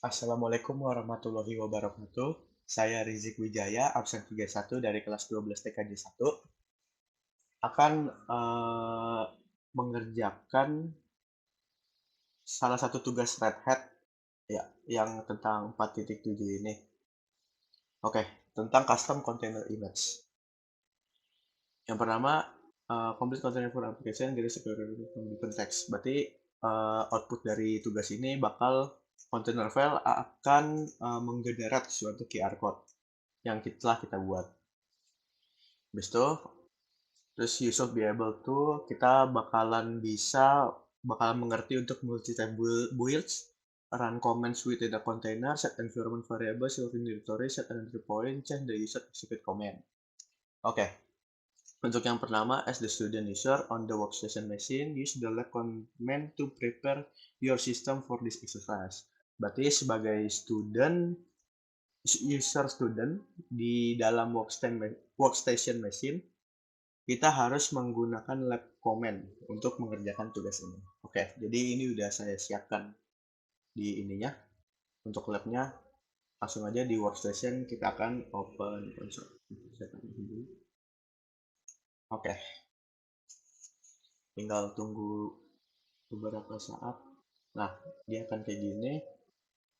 Assalamualaikum warahmatullahi wabarakatuh. Saya Rizik Wijaya, absen 31 dari kelas 12 TKJ 1, akan mengerjakan salah satu tugas Red Hat ya, yang tentang 4.7 ini. Oke, tentang custom container image. Yang pertama, complete container for application garis security from different text. Berarti output dari tugas ini bakal container file akan menggenerate suatu QR code yang telah kita buat. Habis itu, terus you should be able to, kita bakalan mengerti untuk multi-table builds, run commands within the container, set environment variables within directory, set an entry point, change the user execute command. Oke, untuk yang pertama, as the student user on the workstation machine, use the lab command to prepare your system for this exercise. Berarti sebagai user student di dalam workstation machine, kita harus menggunakan lab command untuk mengerjakan tugas ini. Oke, jadi ini udah saya siapkan di ininya. Untuk labnya, langsung aja di workstation kita akan open console. Oke, tinggal tunggu beberapa saat. Nah, dia akan kayak gini.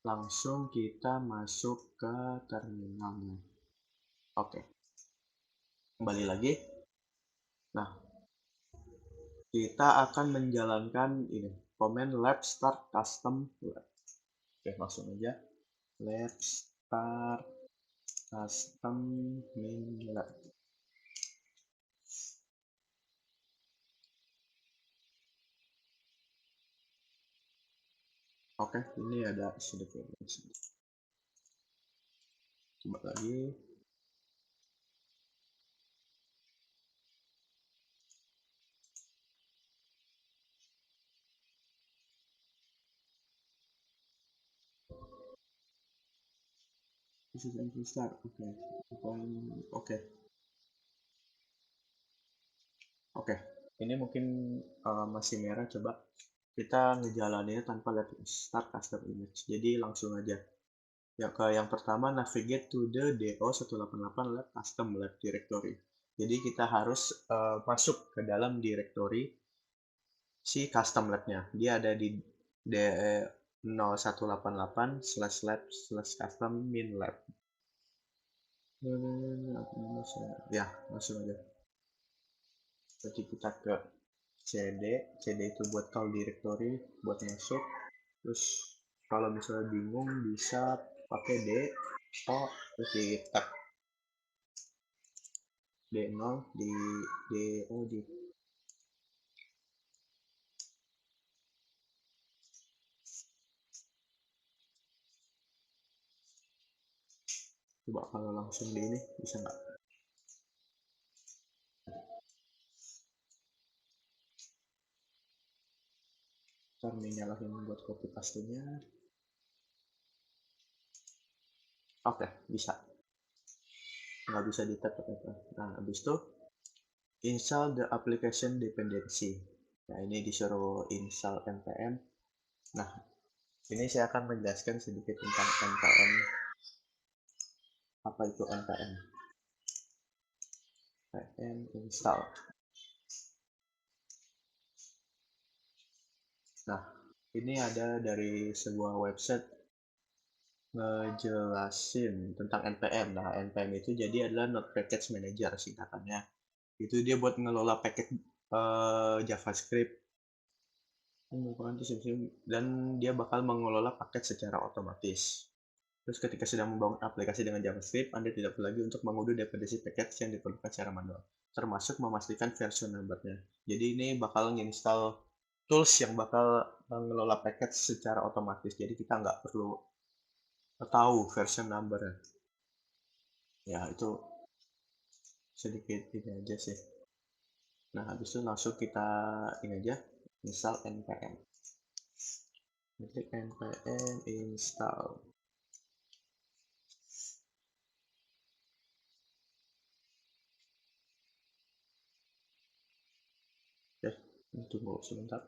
Langsung kita masuk ke terminalnya. Oke, kembali lagi. Nah, kita akan menjalankan ini command lab start custom lab. Oke, langsung aja lab start custom main lab. Oke, ini ada sedikit. Coba lagi. This is start. Oke. Oke. Oke. Ini mungkin masih merah. Coba kita ngejalaninnya tanpa lab start custom image. Jadi langsung aja. Ya, ke yang pertama, navigate to the DO188 lab custom lab directory. Jadi kita harus masuk ke dalam directory si custom lab-nya. Dia ada di D0188/lab/custom min lab. Ya, langsung aja. Jadi kita ke CD itu buat call directory, buat masuk. Terus kalau misalnya bingung bisa pakai terus di tab D0 di DO di coba kalau langsung di ini bisa nggak? Ntar nyalahin buat copy paste-nya. Oke, bisa. Nggak bisa di tab apa-apa. Nah, habis itu install the application dependency. Nah, ini disuruh install npm. Nah, ini saya akan menjelaskan sedikit tentang npm. Apa itu npm? npm install. Nah, ini ada dari sebuah website ngejelasin tentang npm. Nah, npm itu jadi adalah Node Package Manager singkatannya. Itu dia buat ngelola paket JavaScript dan dia bakal mengelola paket secara otomatis. Terus ketika sedang membangun aplikasi dengan JavaScript, Anda tidak perlu lagi untuk mengunduh dependensi package yang diperlukan secara manual, termasuk memastikan version number-nya. Jadi ini bakal nginstal tools yang bakal mengelola package secara otomatis. Jadi kita nggak perlu tahu version number-nya. Ya, itu sedikit ini aja sih. Nah, habis itu langsung kita ini aja, install npm. Klik npm install. Oke, tunggu sebentar.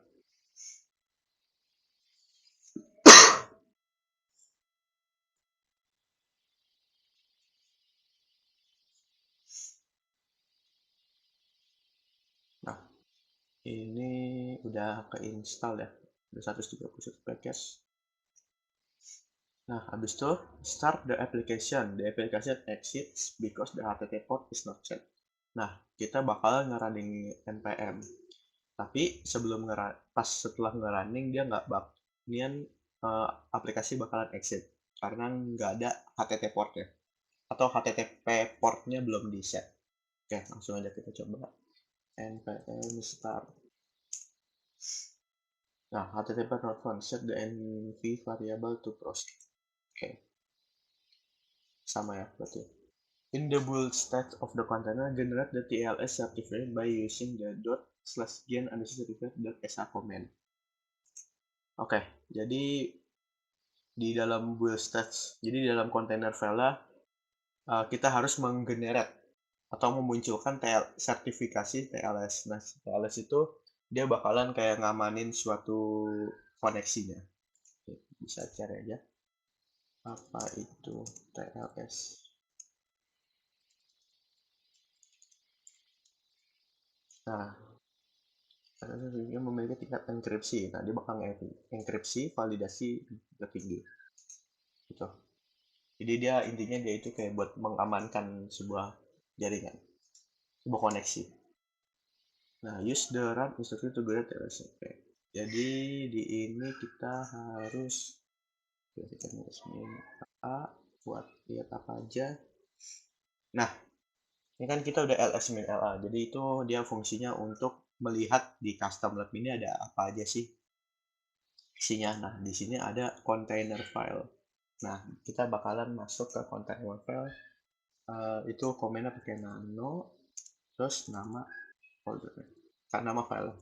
Ini udah keinstall ya, udah 131 package. Nah, habis itu start the application. The application exits because the HTTP port is not set. Nah, kita bakal ngerunning npm. Tapi sebelum pas setelah ngerunning dia nggak nian aplikasi bakalan exit karena nggak ada HTTP portnya atau HTTP portnya belum di set. Oke, langsung aja kita coba npm start. Nah, HTTP not found, set the env variable to proceed. Oke, sama ya berarti. In the bool state of the container, generate the TLS certificate by using the ./gen_certificate.sa command. Oke, jadi di dalam bool state, jadi di dalam container file kita harus menggenerate atau memunculkan sertifikasi TLS. Nah, TLS itu dia bakalan kayak ngamanin suatu koneksinya. Oke, bisa cari aja apa itu TLS. Nah, dia memiliki tingkat enkripsi. Nah, dia bakal enkripsi, validasi tertinggi. Gitu. Jadi dia intinya dia itu kayak buat mengamankan sebuah jaringan, sebuah koneksi. Nah, use the run instruction to get TLS. Oke. Jadi di ini kita harus A buat lihat apa aja. Nah, ini kan kita udah ls-la. Jadi itu dia fungsinya untuk melihat di custom lab ini ada apa aja sih isinya. Nah, di sini ada container file. Nah, kita bakalan masuk ke container file. Itu komennya pakai nano, terus nama foldernya, nama file.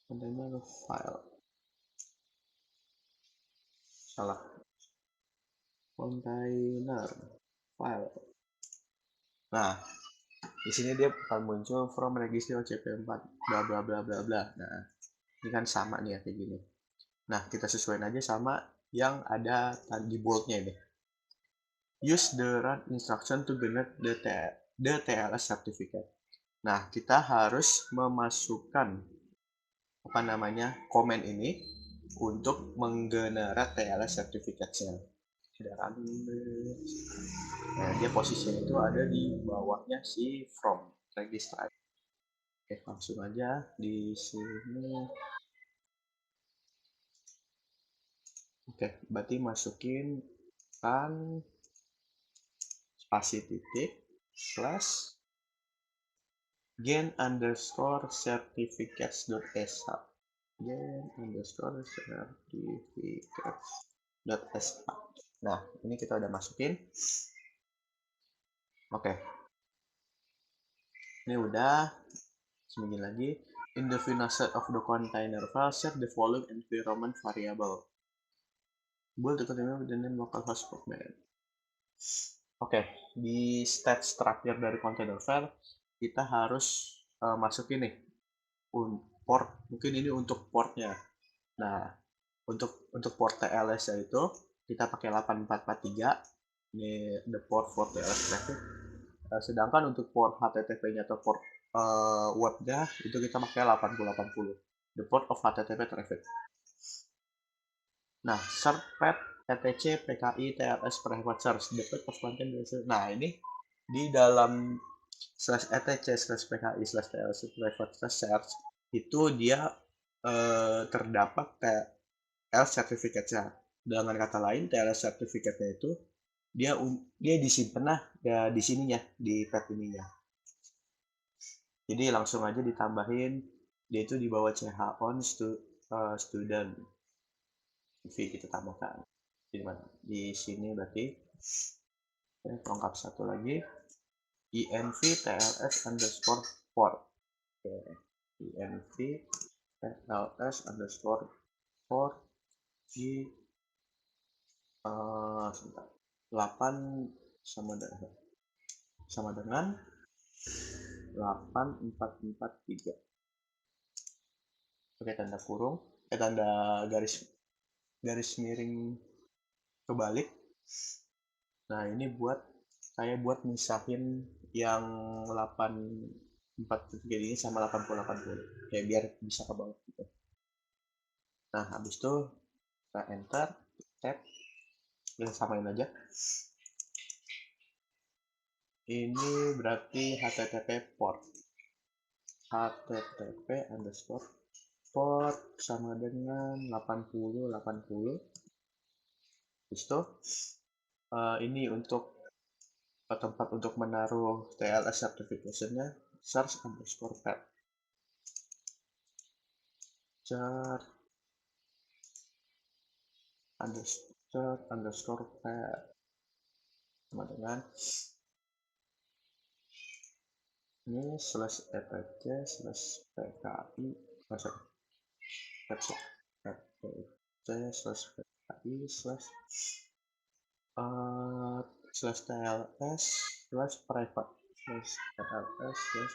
Container file. Salah. Container file. Nah, di sini dia akan muncul from register OCP4 bla bla bla bla bla. Nah, ini kan sama nih ya kayak gini. Nah, kita sesuaiin aja sama yang ada di boldnya ini. Use the run instruction to generate the TLS certificate. Nah, kita harus memasukkan apa namanya komen ini untuk menggenerate TLS certificate-nya. Nah, dia posisinya itu ada di bawahnya si from register. Oke, langsung aja di sini. Oke, berarti masukin kan spasi titik slash gen_certificates.sa gen_certificates.sa. Nah, ini kita udah masukin. Oke, ini udah. Seminggu lagi. In the final set of the container file, set the following environment variable. Bool to continue with the name localhost command. Oke, di stage terakhir dari container file, kita harus masukin nih port. Mungkin ini untuk portnya. Nah, untuk port TLS itu kita pakai 8443. Ini the port for TLS traffic. Sedangkan untuk port HTTP-nya atau port webnya itu kita pakai 8080. The port of HTTP traffic. Nah, search path etc PKI TLS private search the path of content. Nah, ini di dalam /etc/PKI/TLS private search itu dia terdapat TLS certificate-nya. Dengan kata lain, TLS certificate-nya itu dia disimpan ya di sininya, di path ininya. Jadi langsung aja ditambahin dia itu di bawah ch on student v kita tambahkan. Di sini berarti pelengkap satu lagi env tls underscore port. Oke, env tls underscore port di 8 sama dengan 8443. Oke, tanda kurung, tanda garis miring kebalik. Nah, ini buat misahin yang 84 ini sama 80 kayak biar bisa ke bawah gitu. Nah, habis itu kita enter, tab, kita samain aja. Ini berarti http port port sama dengan 80. Habis itu ini untuk tempat untuk menaruh TLS certification-nya, search underscore pad chart underscore pad sama dengan ini slash epc slash pki epc slash pki slash tls slash private slash tls slash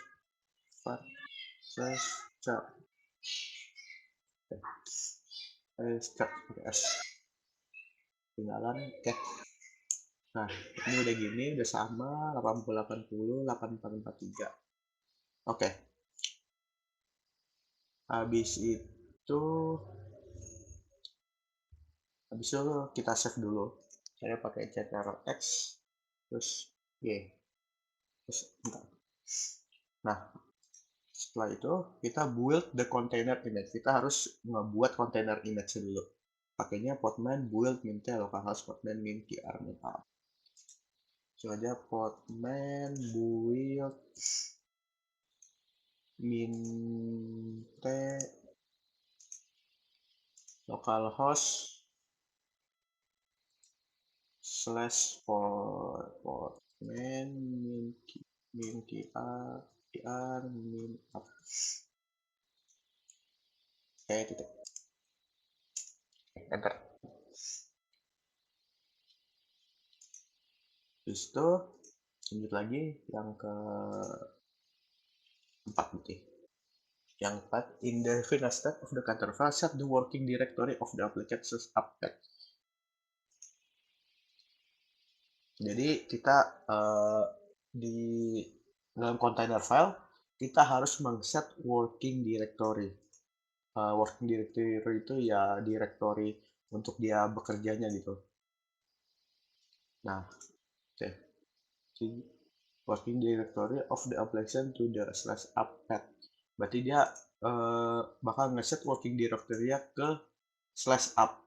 private slash chart s tinggalan oke. Nah, ini udah gini, udah sama 80 8443. Oke. Habis itu kita save dulu. Saya pakai Ctrl+X terus Y. Terus bentar. Nah, setelah itu kita build the container image. Kita harus ngebuat container image dulu. Pakainya podman build mintel localhost podman min tr metal. So aja podman build min t localhost slash podman min tr min up. Oke, titik. Enter. Terus itu lanjut lagi yang ke 4 berarti. Yang 4, in the final step of the control file, set the working directory of the application applet. Jadi kita di dalam container file kita harus mengset working directory. Working directory itu ya directory untuk dia bekerjanya gitu. Nah, oke. Working directory of the application to the slash applet. Berarti dia bakal ngeset working directory-nya ke slash up.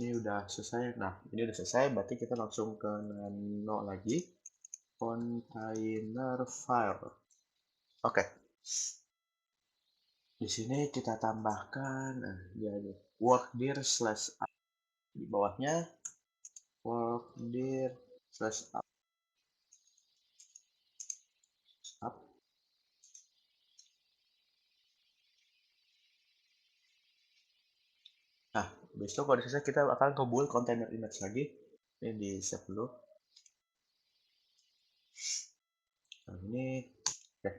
Ini udah selesai. Nah, ini udah selesai. Berarti kita langsung ke nano lagi. Container file. Oke. Di sini kita tambahkan jadi workdir slash up. Di bawahnya workdir slash up. Nah, besok kalau selesai kita akan ngebuild container image lagi. Ini di save dulu. Nah, ini oke.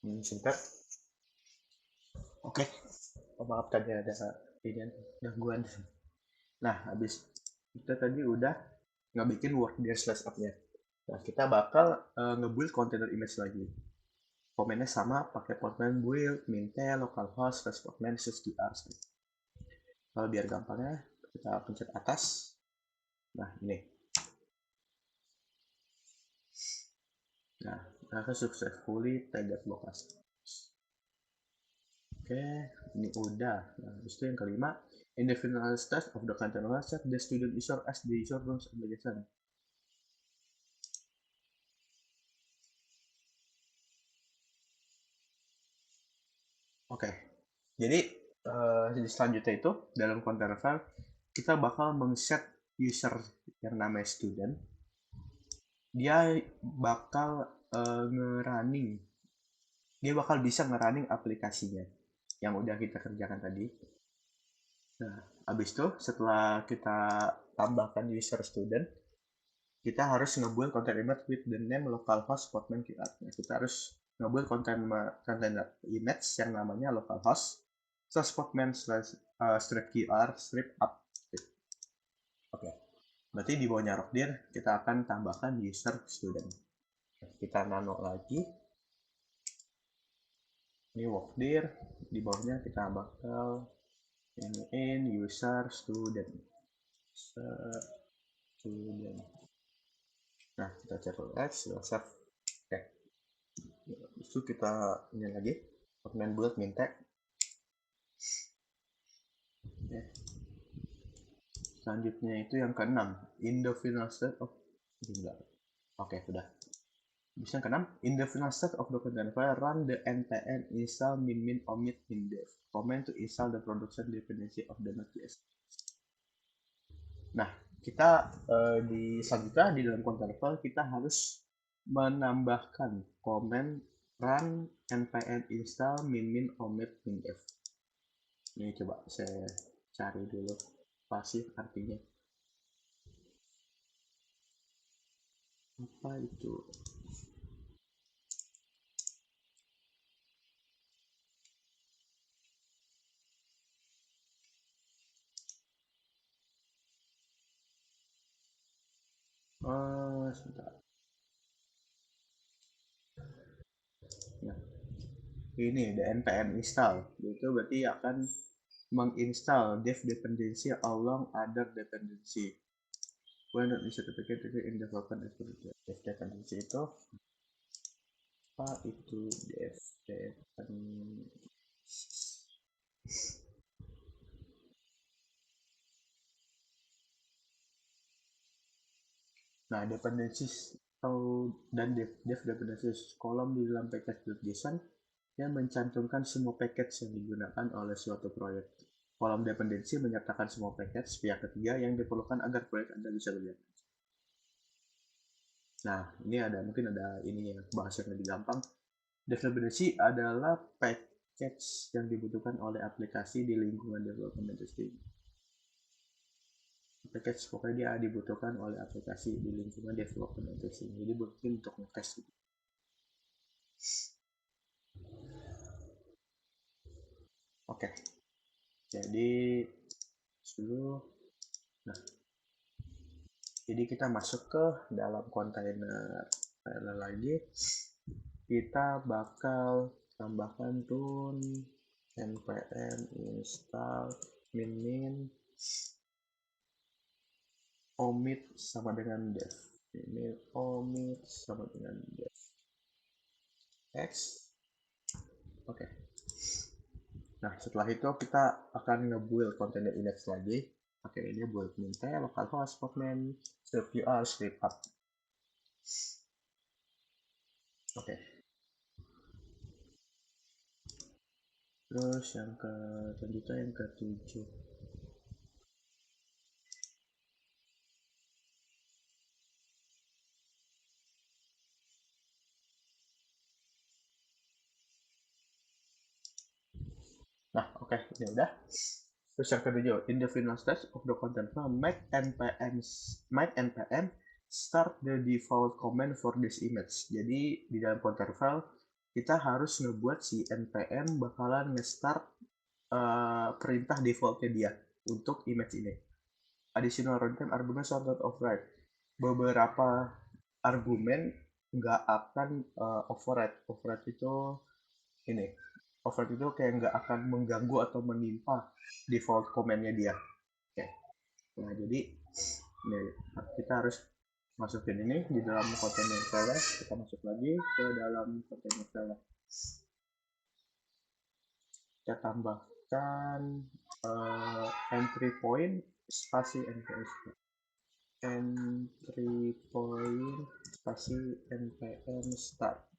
Ini sebentar. Oke. Oh, maaf tadi ada ini gangguan. Nah, habis kita tadi udah bikin workdir slash up-nya. Nah, kita bakal ngebuild container image lagi. Komennya sama, pakai podman build mintel localhost slash podman slash tr. Kalau biar gampangnya kita pencet atas. Nah, ini. Nah, kita successfully tagged lokasi. Oke, ini udah. Nah, itu yang kelima. In the final stage of the container set the student user as the user rules application. Oke, jadi selanjutnya itu dalam container file kita bakal meng-set user yang namanya student. Dia bakal nge-running. Dia bakal bisa nge-running aplikasinya yang udah kita kerjakan tadi. Nah, habis itu setelah kita tambahkan user student, kita harus ngebuild container image with the name localhost podman qr. Nah, kita harus ngebuild container image yang namanya localhost slash podman slash strip qr strip up. Oke. Berarti di bawahnya rockdir kita akan tambahkan user student. Kita nano lagi. Ini workdir, di bawahnya kita bakal iniin user student. Nah, kita ctrl X, save. Oke. Itu kita ini lagi, main build min tag. Selanjutnya itu yang keenam, in the final state of Oke, sudah. Bisa yang keenam, in the final state of the container file, run the npm install min omit min dev command to install the production dependency of the node.js. Nah, kita selanjutnya di dalam container file kita harus menambahkan komen run npm install min omit min dev. Ini coba saya cari dulu pasif artinya apa itu. Sebentar. Nah, ini the npm install itu berarti akan menginstal dev dependency along other dependency. When not certificate in development dev dependency itu apa itu dev dependency. Nah, dependencies dan dev dependencies kolom di dalam package.json yang mencantumkan semua package yang digunakan oleh suatu proyek. Kolom dependensi menyertakan semua package pihak ketiga yang diperlukan agar proyek Anda bisa berjalan. Nah, ini mungkin ada ini ya, bahasa yang lebih gampang. Dependensi adalah package yang dibutuhkan oleh aplikasi di lingkungan development testing. Package pokoknya dia dibutuhkan oleh aplikasi di lingkungan development testing. Jadi mungkin untuk ngetes gitu. Oke. Jadi dulu. Nah, jadi kita masuk ke dalam kontainer file lagi. Kita bakal tambahkan tun npm install min omit sama dengan dev. Ini omit sama dengan dev. X. Oke. Nah, setelah itu kita akan nge-build container index lagi. Oke, ini build min t localhost portman server script up. Oke. Terus yang selanjutnya yang ke-7. Nah, oke, ini udah. Terus yang ke-7, in the final stage of the content file, make npm start the default command for this image. Jadi di dalam content file kita harus ngebuat si npm bakalan nge-start perintah defaultnya dia untuk image ini. Additional runtime argument are not override. Beberapa argumen nggak akan override. Override itu ini. Override itu kayak nggak akan mengganggu atau menimpa default komennya dia. Oke. Nah, jadi ini kita harus masukin ini di dalam container file. Kita masuk lagi ke dalam container file. Kita tambahkan entry point spasi npm entry point spasi npm start.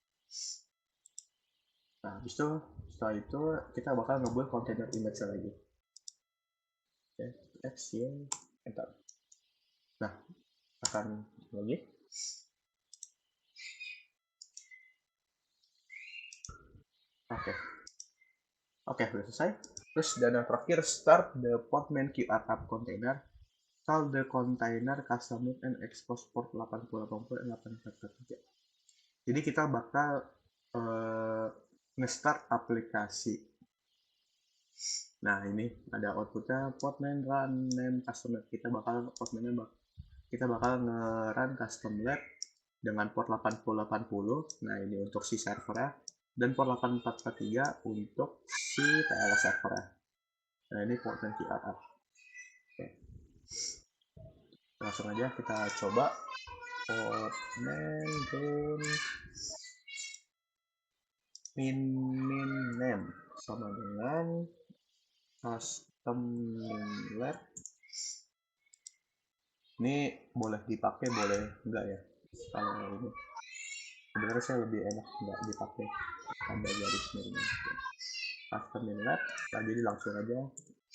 Nah, habis itu setelah itu kita bakal ngebuat container image lagi. Oke, X, Y, enter. Nah, akan lagi. Oke, sudah selesai. Terus dan yang terakhir, start the podman QR app container. Call the container custom and expose port 8080 dan 8443. Jadi kita bakal nge-start aplikasi. Nah, ini ada outputnya podman run name customer. Kita bakal podmannya kita bakal nge-run custom lab dengan port 8080. Nah, ini untuk si servernya, dan port 8443 untuk si TLS servernya. Nah, ini port dan QRA. Oke. Langsung aja kita coba port main min name sama dengan custom lab. Ini boleh dipakai, boleh enggak ya? Kalau ini sebenarnya saya lebih enak enggak dipakai, ada garis miringnya. Custom lab, nah jadi langsung aja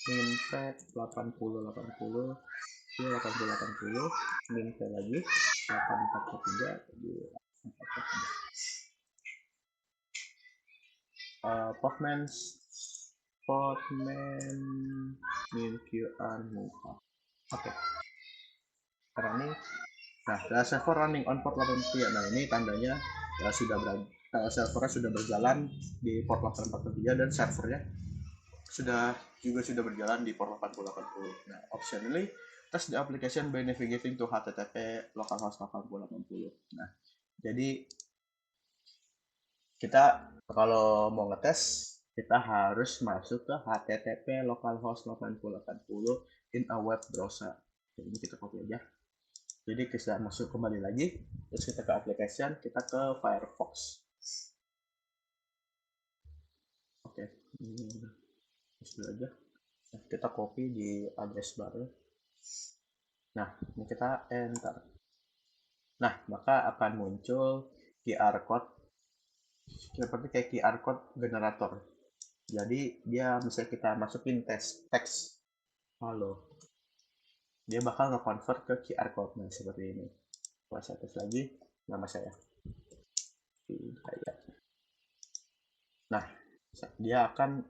minpet 8080 8080 minpet lagi 8443 di 8443. Postman min QR muka. Oke. Running. Nah, server running on port 83. Nah, ini tandanya servernya sudah berjalan di port 8443 dan servernya sudah berjalan di port 8080. Nah, optionally test the application by navigating to HTTP localhost 8080. Nah, jadi kita kalau mau ngetes kita harus masuk ke HTTP localhost 8080 in a web browser. Jadi kita copy aja. Jadi kita masuk kembali lagi, terus kita ke application, kita ke Firefox. Oke, ini aja. Nah, kita copy di address bar. Nah, ini kita enter. Nah, maka akan muncul QR code seperti kayak QR code generator. Jadi dia bisa kita masukin teks halo. Dia bakal nge-convert ke QR code. Nah, seperti ini. Kalau saya tes lagi nama saya. Nah, dia akan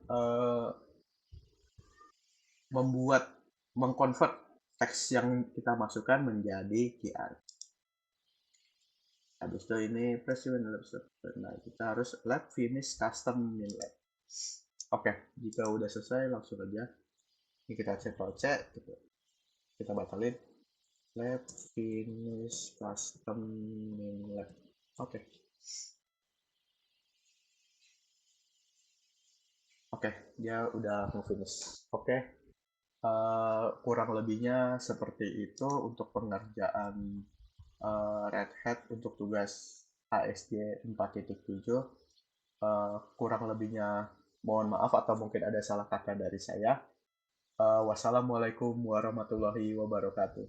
mengconvert teks yang kita masukkan menjadi QR. Habis itu ini press nah, kita harus let finish custom min lab. Oke, jika udah selesai langsung aja ini kita Ctrl C gitu. Kita batalin lab finish custom min lab. Oke. Oke, dia udah mau finish. Oke. Kurang lebihnya seperti itu untuk pengerjaan Red Hat untuk tugas ASJ 4.7. Kurang lebihnya mohon maaf atau mungkin ada salah kata dari saya. Wassalamualaikum warahmatullahi wabarakatuh.